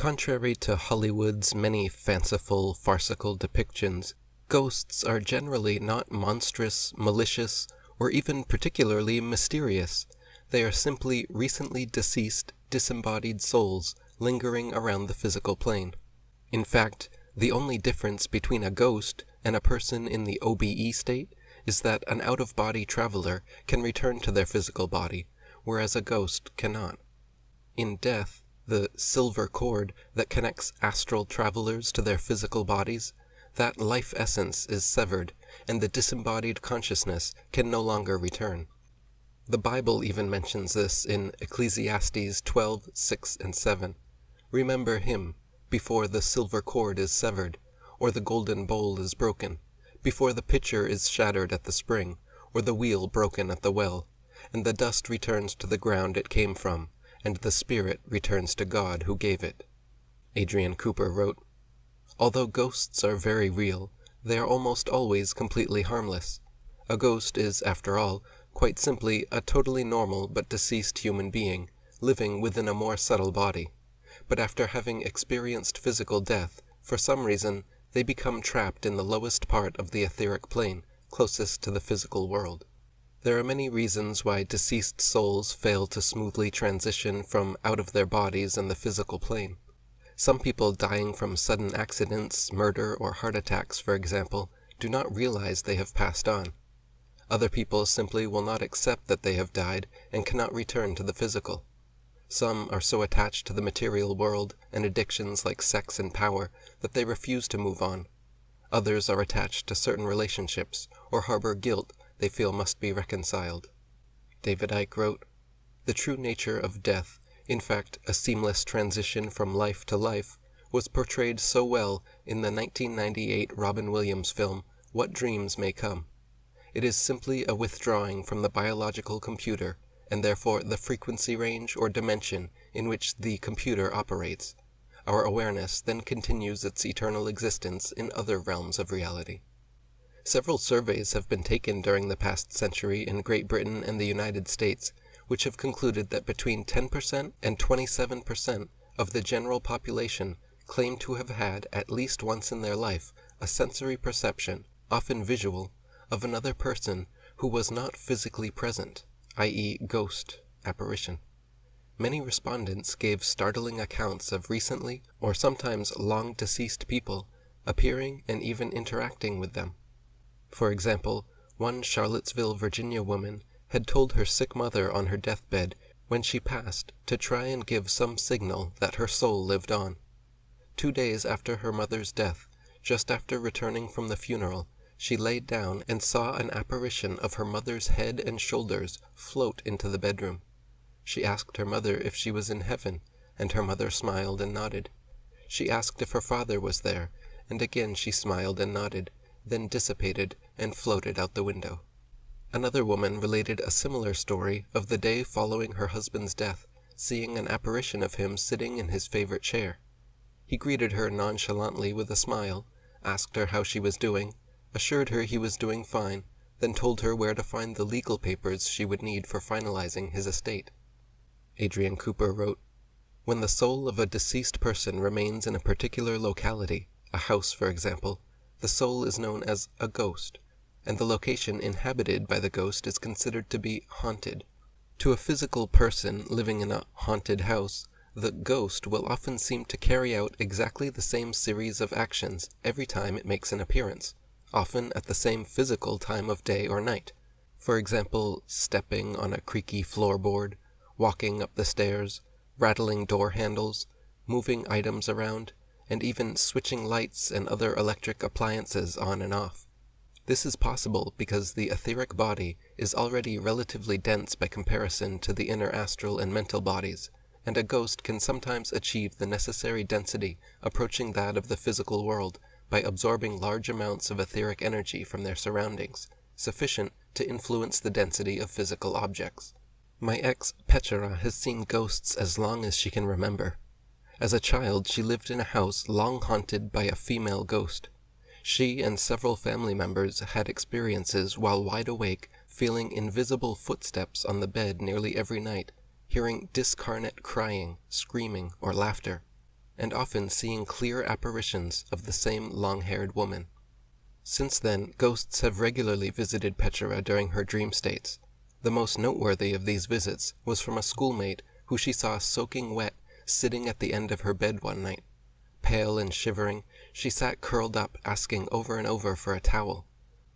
Contrary to Hollywood's many fanciful, farcical depictions, ghosts are generally not monstrous, malicious, or even particularly mysterious. They are simply recently deceased, disembodied souls lingering around the physical plane. In fact, the only difference between a ghost and a person in the OBE state is that an out-of-body traveler can return to their physical body, whereas a ghost cannot. In death, the silver cord that connects astral travelers to their physical bodies, that life essence is severed, and the disembodied consciousness can no longer return. The Bible even mentions this in Ecclesiastes 12:6 and 7. Remember him, before the silver cord is severed, or the golden bowl is broken, before the pitcher is shattered at the spring, or the wheel broken at the well, and the dust returns to the ground it came from, and the spirit returns to God who gave it. Adrian Cooper wrote, "Although ghosts are very real, they are almost always completely harmless. A ghost is, after all, quite simply a totally normal but deceased human being, living within a more subtle body. But after having experienced physical death, for some reason, they become trapped in the lowest part of the etheric plane, closest to the physical world. There are many reasons why deceased souls fail to smoothly transition from out of their bodies and the physical plane. Some people dying from sudden accidents, murder, or heart attacks, for example, do not realize they have passed on. Other people simply will not accept that they have died and cannot return to the physical. Some are so attached to the material world and addictions like sex and power that they refuse to move on. Others are attached to certain relationships or harbor guilt they feel must be reconciled." David Icke wrote, "The true nature of death, in fact a seamless transition from life to life, was portrayed so well in the 1998 Robin Williams film, What Dreams May Come. It is simply a withdrawing from the biological computer, and therefore the frequency range or dimension in which the computer operates. Our awareness then continues its eternal existence in other realms of reality." Several surveys have been taken during the past century in Great Britain and the United States, which have concluded that between 10% and 27% of the general population claim to have had, at least once in their life, a sensory perception, often visual, of another person who was not physically present, i.e. ghost, apparition. Many respondents gave startling accounts of recently or sometimes long deceased people appearing and even interacting with them. For example, one Charlottesville, Virginia woman had told her sick mother on her deathbed when she passed to try and give some signal that her soul lived on. 2 days after her mother's death, just after returning from the funeral, she laid down and saw an apparition of her mother's head and shoulders float into the bedroom. She asked her mother if she was in heaven, and her mother smiled and nodded. She asked if her father was there, and again she smiled and nodded, then dissipated and floated out the window. Another woman related a similar story of the day following her husband's death, seeing an apparition of him sitting in his favorite chair. He greeted her nonchalantly with a smile, asked her how she was doing, assured her he was doing fine, then told her where to find the legal papers she would need for finalizing his estate. Adrian Cooper wrote, "When the soul of a deceased person remains in a particular locality, a house for example, the soul is known as a ghost, and the location inhabited by the ghost is considered to be haunted. To a physical person living in a haunted house, the ghost will often seem to carry out exactly the same series of actions every time it makes an appearance, often at the same physical time of day or night. For example, stepping on a creaky floorboard, walking up the stairs, rattling door handles, moving items around, and even switching lights and other electric appliances on and off. This is possible because the etheric body is already relatively dense by comparison to the inner astral and mental bodies, and a ghost can sometimes achieve the necessary density approaching that of the physical world by absorbing large amounts of etheric energy from their surroundings, sufficient to influence the density of physical objects. My ex, Petera, has seen ghosts as long as she can remember. As a child, she lived in a house long haunted by a female ghost. She and several family members had experiences while wide awake, feeling invisible footsteps on the bed nearly every night, hearing discarnate crying, screaming, or laughter. and often seeing clear apparitions of the same long-haired woman. Since then, ghosts have regularly visited Petra during her dream states. The most noteworthy of these visits was from a schoolmate who she saw soaking wet, sitting at the end of her bed one night. Pale and shivering, she sat curled up, asking over and over for a towel.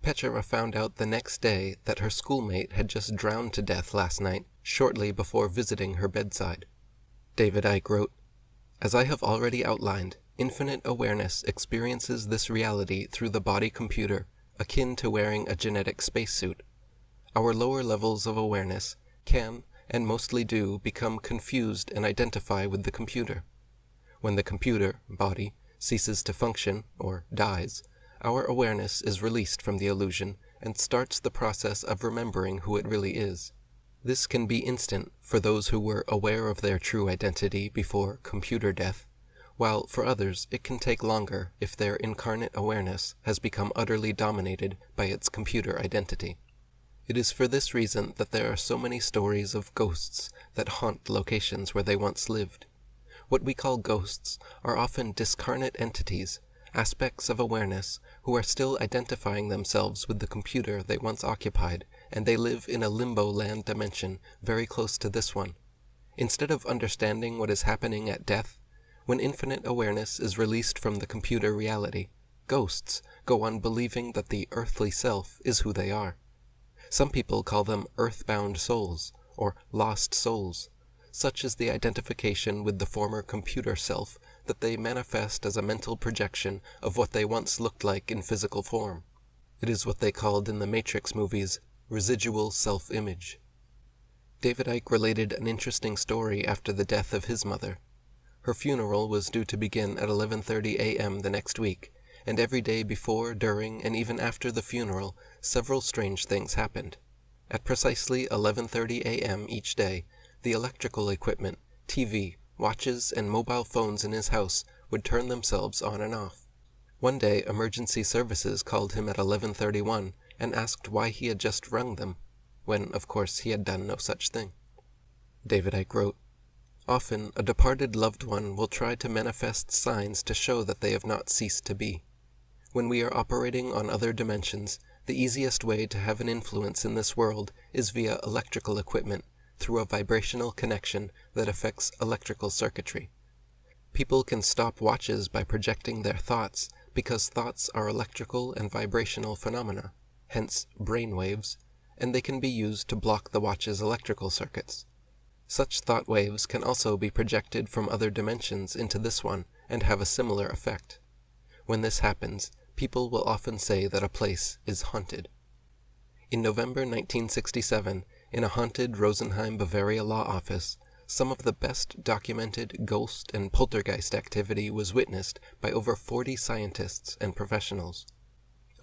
Petra found out the next day that her schoolmate had just drowned to death last night, shortly before visiting her bedside. David Icke wrote, "As I have already outlined, infinite awareness experiences this reality through the body computer, akin to wearing a genetic spacesuit. Our lower levels of awareness can, and mostly do, become confused and identify with the computer. When the computer, body, ceases to function, or dies, our awareness is released from the illusion and starts the process of remembering who it really is. This can be instant for those who were aware of their true identity before computer death, while for others it can take longer if their incarnate awareness has become utterly dominated by its computer identity. It is for this reason that there are so many stories of ghosts that haunt locations where they once lived. What we call ghosts are often discarnate entities, aspects of awareness, who are still identifying themselves with the computer they once occupied, and they live in a limbo land dimension very close to this one. Instead of understanding what is happening at death, when infinite awareness is released from the computer reality, ghosts go on believing that the earthly self is who they are. Some people call them earthbound souls, or lost souls. Such is the identification with the former computer self that they manifest as a mental projection of what they once looked like in physical form. It is what they called in the Matrix movies residual self-image. David Icke related an interesting story after the death of his mother. Her funeral was due to begin at 11:30 a.m. the next week, and every day before, during, and even after the funeral, several strange things happened. At precisely 11:30 a.m. each day, the electrical equipment, TV, watches, and mobile phones in his house would turn themselves on and off. One day, emergency services called him at 11:31 and asked why he had just rung them, when, of course, he had done no such thing. David Icke wrote, "Often, a departed loved one will try to manifest signs to show that they have not ceased to be. When we are operating on other dimensions, the easiest way to have an influence in this world is via electrical equipment, through a vibrational connection that affects electrical circuitry. People can stop watches by projecting their thoughts because thoughts are electrical and vibrational phenomena, hence brain waves, and they can be used to block the watch's electrical circuits. Such thought waves can also be projected from other dimensions into this one and have a similar effect. When this happens, people will often say that a place is haunted." In November 1967, in a haunted Rosenheim, Bavaria law office, some of the best documented ghost and poltergeist activity was witnessed by over 40 scientists and professionals.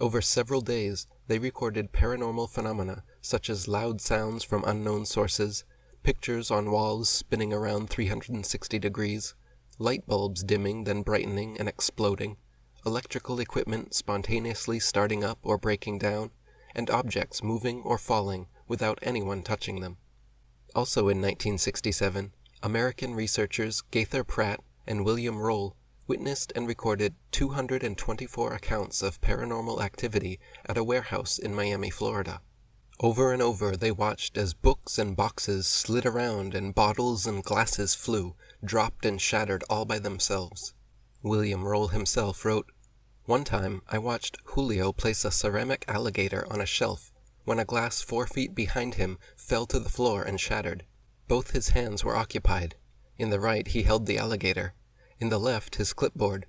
Over several days, they recorded paranormal phenomena such as loud sounds from unknown sources, pictures on walls spinning around 360 degrees, light bulbs dimming then brightening and exploding, electrical equipment spontaneously starting up or breaking down, and objects moving or falling without anyone touching them. Also in 1967, American researchers Gaither Pratt and William Roll witnessed and recorded 224 accounts of paranormal activity at a warehouse in Miami, Florida. Over and over they watched as books and boxes slid around and bottles and glasses flew, dropped and shattered all by themselves. William Roll himself wrote, "One time I watched Julio place a ceramic alligator on a shelf when a glass 4 feet behind him fell to the floor and shattered. Both his hands were occupied. In the right he held the alligator, in the left his clipboard.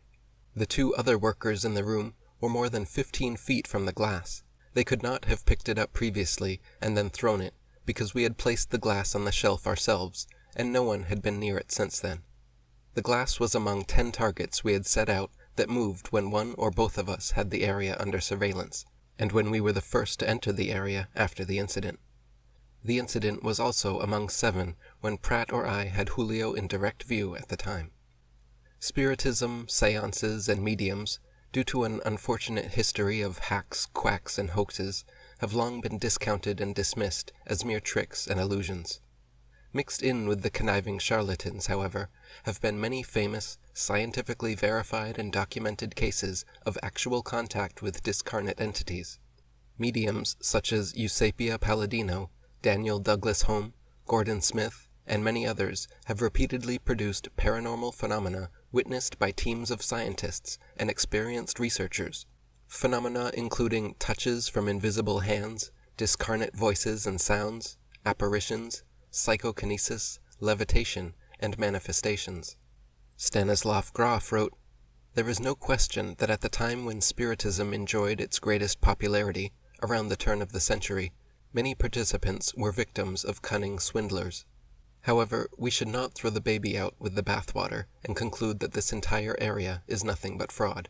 The 2 other workers in the room were more than 15 feet from the glass. They could not have picked it up previously and then thrown it, because we had placed the glass on the shelf ourselves, and no one had been near it since then. The glass was among 10 targets we had set out that moved when one or both of us had the area under surveillance, and when we were the first to enter the area after the incident. The incident was also among 7 when Pratt or I had Julio in direct view at the time." Spiritism, seances, and mediums, due to an unfortunate history of hacks, quacks, and hoaxes, have long been discounted and dismissed as mere tricks and illusions. Mixed in with the conniving charlatans, however, have been many famous, scientifically verified and documented cases of actual contact with discarnate entities. Mediums such as Eusapia Palladino, Daniel Douglas Home, Gordon Smith, and many others have repeatedly produced paranormal phenomena witnessed by teams of scientists and experienced researchers. Phenomena including touches from invisible hands, discarnate voices and sounds, apparitions, psychokinesis, levitation, and manifestations. Stanislav Grof wrote, "There is no question that at the time when Spiritism enjoyed its greatest popularity, around the turn of the century, many participants were victims of cunning swindlers. However, we should not throw the baby out with the bathwater and conclude that this entire area is nothing but fraud.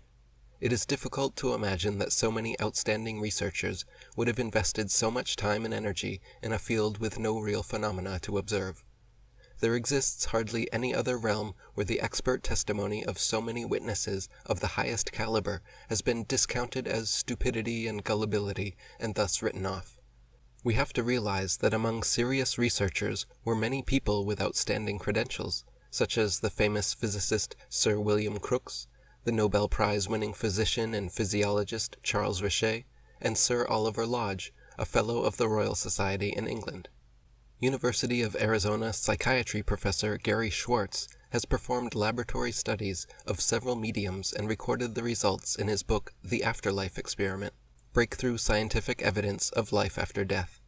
It is difficult to imagine that so many outstanding researchers would have invested so much time and energy in a field with no real phenomena to observe. There exists hardly any other realm where the expert testimony of so many witnesses of the highest caliber has been discounted as stupidity and gullibility and thus written off. We have to realize that among serious researchers were many people with outstanding credentials, such as the famous physicist Sir William Crookes, the Nobel Prize-winning physician and physiologist Charles Richet, and Sir Oliver Lodge, a Fellow of the Royal Society in England. University of Arizona psychiatry professor Gary Schwartz has performed laboratory studies of several mediums and recorded the results in his book The Afterlife Experiment, Breakthrough Scientific Evidence of Life After Death,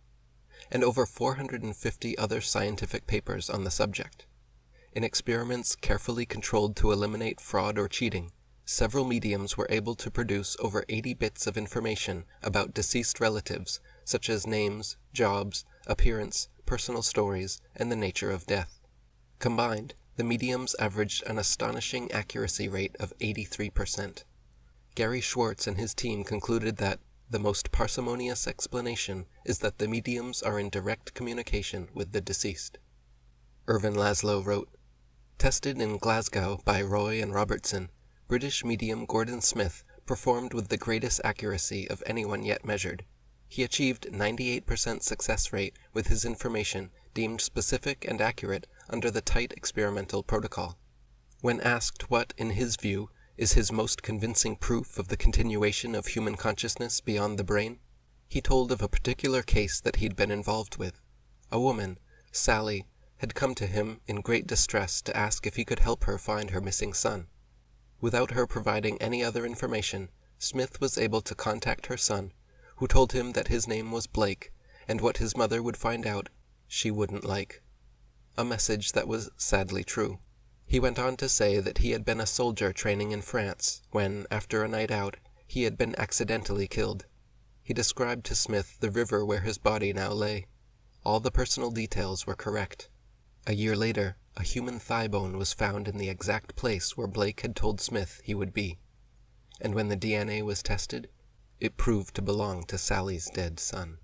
and over 450 other scientific papers on the subject. In experiments carefully controlled to eliminate fraud or cheating, several mediums were able to produce over 80 bits of information about deceased relatives, such as names, jobs, appearance, personal stories, and the nature of death. Combined, the mediums averaged an astonishing accuracy rate of 83%. Gary Schwartz and his team concluded that the most parsimonious explanation is that the mediums are in direct communication with the deceased. Irvin Laszlo wrote, "Tested in Glasgow by Roy and Robertson, British medium Gordon Smith performed with the greatest accuracy of anyone yet measured. He achieved 98% success rate with his information deemed specific and accurate under the tight experimental protocol. When asked what, in his view, is his most convincing proof of the continuation of human consciousness beyond the brain, he told of a particular case that he'd been involved with. A woman, Sally, had come to him in great distress to ask if he could help her find her missing son. Without her providing any other information, Smith was able to contact her son, who told him that his name was Blake, and what his mother would find out, she wouldn't like. A message that was sadly true. He went on to say that he had been a soldier training in France, when, after a night out, he had been accidentally killed. He described to Smith the river where his body now lay. All the personal details were correct. A year later, a human thigh bone was found in the exact place where Blake had told Smith he would be. And when the DNA was tested, it proved to belong to Sally's dead son."